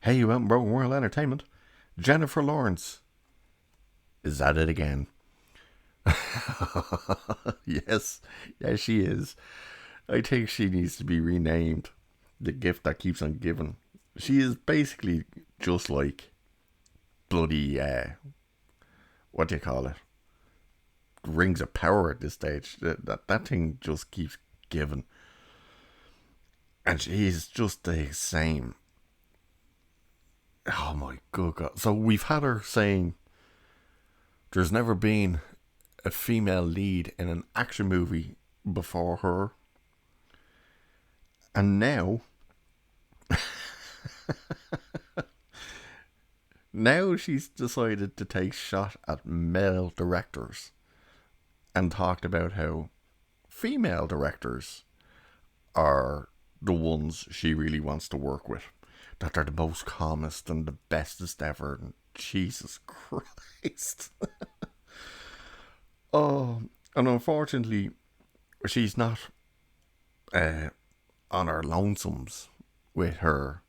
Hey, you out Broken World Entertainment. Jennifer Lawrence is at it again. yes, yes, she is. I think she needs to be renamed the gift that keeps on giving. She is basically just like bloody, what do you call it? Rings of power at this stage. That thing just keeps giving. And she's just the same. Oh my good God. So we've had her saying there's never been a female lead in an action movie before her. And now she's decided to take shot at male directors and talked about how female directors are the ones she really wants to work with. That they're the most calmest and the bestest ever. And Jesus Christ. Oh, and unfortunately, she's not uh, on her lonesomes with her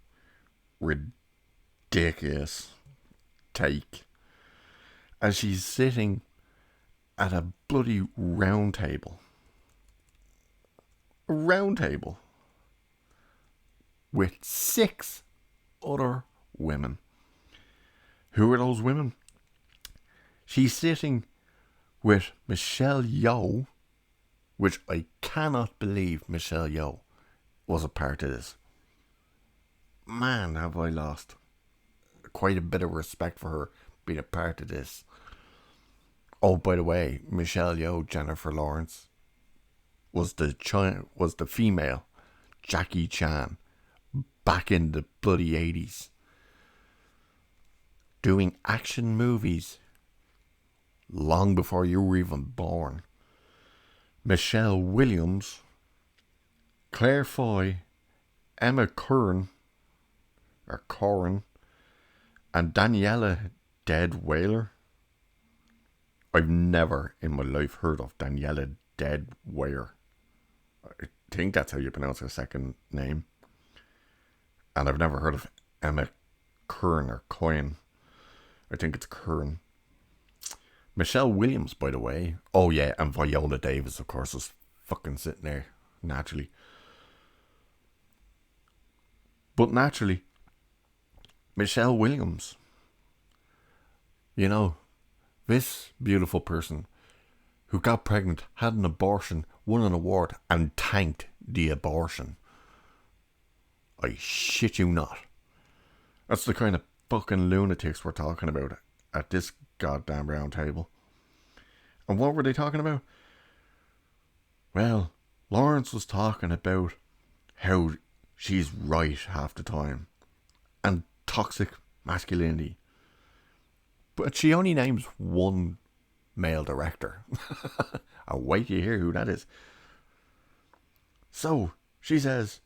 ridiculous take as she's sitting at a bloody round table. A round table with 6 other women. Who are those women? She's sitting with Michelle Yeoh, which I cannot believe Michelle Yeoh was a part of this. Man, have I lost quite a bit of respect for her being a part of this. Oh, by the way, Michelle Yeoh, Jennifer Lawrence, was the female Jackie Chan back in the bloody 80s, doing action movies long before you were even born. Michelle Williams, Claire Foy, Emma Corrin, and Daniela Dead Whaler. I've never in my life heard of Daniela Dead Whaler. I think that's how you pronounce her second name. And I've never heard of Emma Kern or Coyne. I think it's Kern. Michelle Williams, by the way. Oh yeah, and Viola Davis, of course, is fucking sitting there naturally. But naturally, Michelle Williams, you know, this beautiful person who got pregnant, had an abortion, won an award, and tanked the abortion. I shit you not. That's the kind of fucking lunatics we're talking about at this goddamn round table. And what were they talking about? Well, Lawrence was talking about how she's right half the time and toxic masculinity. But she only names one male director. I'll wait to hear who that is. So, she says,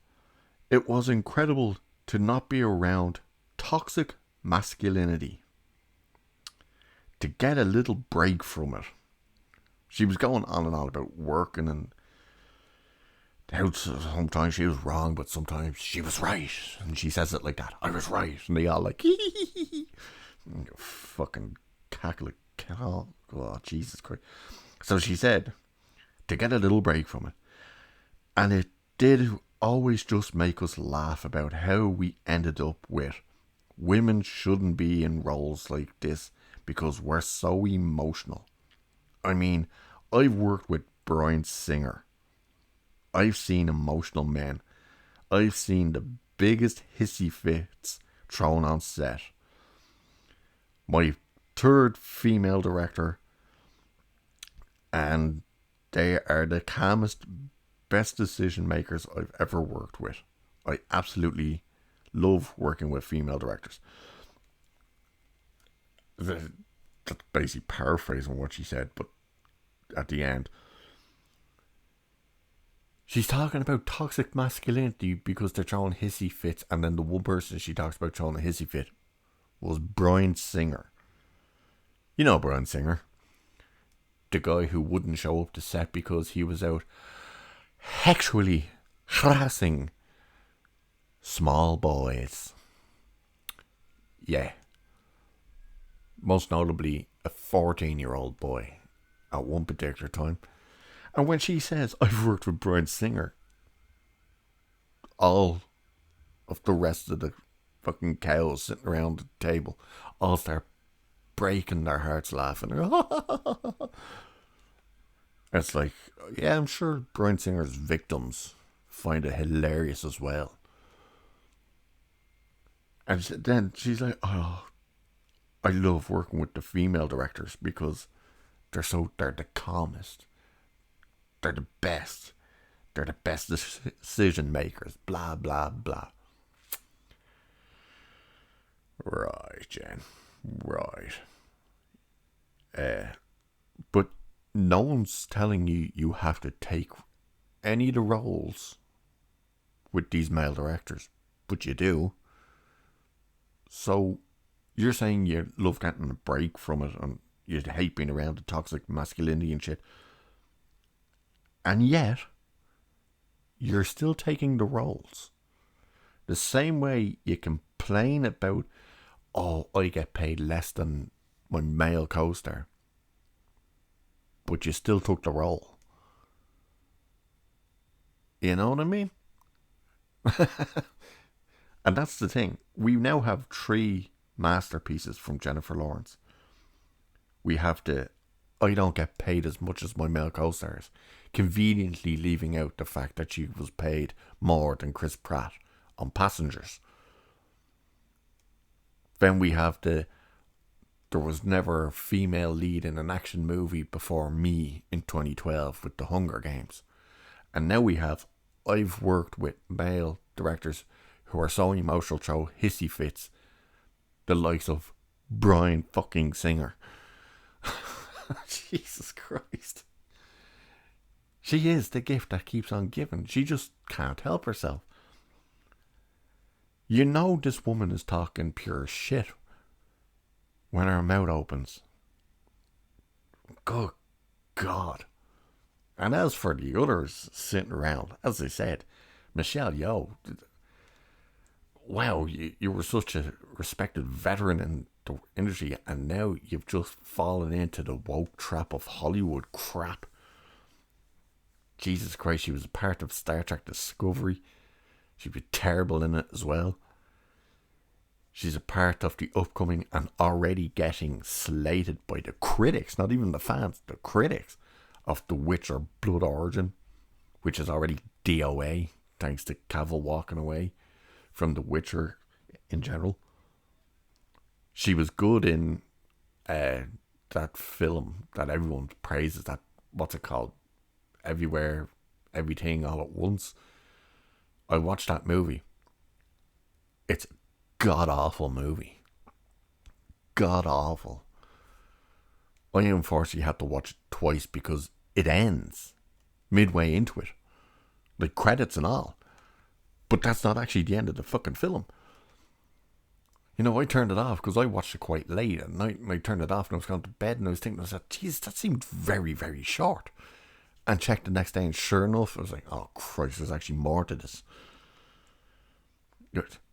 it was incredible to not be around toxic masculinity. To get a little break from it. She was going on and on about working and how sometimes she was wrong, but sometimes she was right. And she says it like that. I was right. And they all like, hee hee hee hee. Fucking cackle. Oh, Jesus Christ. So she said, to get a little break from it. And it did always just make us laugh about how we ended up with women shouldn't be in roles like this because we're so emotional. I mean, I've worked with Bryan Singer. I've seen emotional men. I've seen the biggest hissy fits thrown on set. My third female director, and they are the calmest, best decision makers I've ever worked with. I absolutely love working with female directors. That's basically paraphrasing what she said, but at the end, she's talking about toxic masculinity because they're throwing hissy fits, and then the one person she talks about throwing a hissy fit was Bryan Singer. You know Bryan Singer, the guy who wouldn't show up to set because he was out sexually harassing small boys. Yeah. Most notably, a 14-year-old boy at one particular time. And when she says, I've worked with Bryan Singer, all of the rest of the fucking cows sitting around the table all start breaking their hearts laughing. It's like, yeah, I'm sure Bryan Singer's victims find it hilarious as well. And then she's like, oh, I love working with the female directors because they're the calmest. They're the best. They're the best decision makers. Blah, blah, blah. Right, Jen. Right. But no one's telling you you have to take any of the roles with these male directors. But you do. So you're saying you love getting a break from it and you hate being around the toxic masculinity and shit. And yet, you're still taking the roles. The same way you complain about, oh, I get paid less than my male co-star. But you still took the role. You know what I mean? And that's the thing. We now have 3 masterpieces from Jennifer Lawrence. We have the I don't get paid as much as my male co-stars, conveniently leaving out the fact that she was paid more than Chris Pratt on Passengers. Then we have there was never a female lead in an action movie before me in 2012 with The Hunger Games. And now we have, I've worked with male directors who are so emotional throw hissy fits, the likes of Bryan fucking Singer. Jesus Christ. She is the gift that keeps on giving. She just can't help herself. You know this woman is talking pure shit when her mouth opens. Good God. And as for the others sitting around, as I said, Michelle Yeoh, wow, you were such a respected veteran in the industry, and now you've just fallen into the woke trap of Hollywood crap. Jesus Christ, she was a part of Star Trek Discovery. She'd be terrible in it as well. She's a part of the upcoming and already getting slated by the critics, not even the fans, the critics of The Witcher Blood Origin, which is already DOA, thanks to Cavill walking away from The Witcher in general. She was good in that film that everyone praises, that, what's it called? Everywhere, Everything, All at Once. I watched that movie. It's a god-awful movie. God-awful. I unfortunately had to watch it twice because it ends midway into it. Like credits and all. But that's not actually the end of the fucking film. You know, I turned it off because I watched it quite late at night, and I turned it off and I was going to bed and I was thinking, I was like, geez, that seemed very, very short. And checked the next day, and sure enough, I was like, oh Christ, there's actually more to this.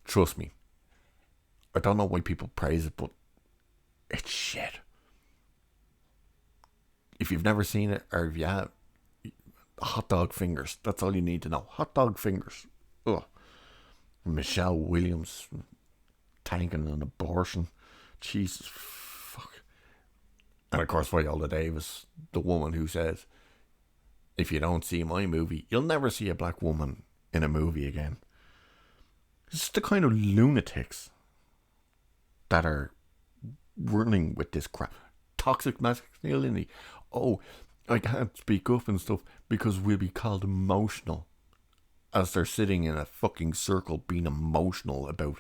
Trust me. I don't know why people praise it, but it's shit. If you've never seen it, or if you have, Hot Dog Fingers, that's all you need to know. Hot Dog Fingers. Ugh. Michelle Williams tanking an abortion. Jesus fuck. And of course, Viola Davis, the woman who says, if you don't see my movie, you'll never see a black woman in a movie again. It's the kind of lunatics that are running with this crap. Toxic masculinity. Oh, I can't speak up and stuff because we'll be called emotional. As they're sitting in a fucking circle being emotional about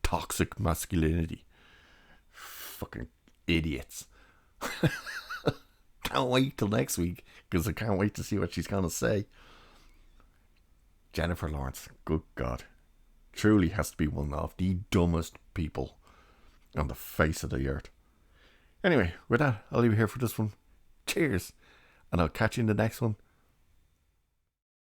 toxic masculinity. Fucking idiots. Can't wait till next week because I can't wait to see what she's going to say. Jennifer Lawrence, good God. Truly has to be one of the dumbest people on the face of the earth. Anyway, with that, I'll leave you here for this one. Cheers. And I'll catch you in the next one.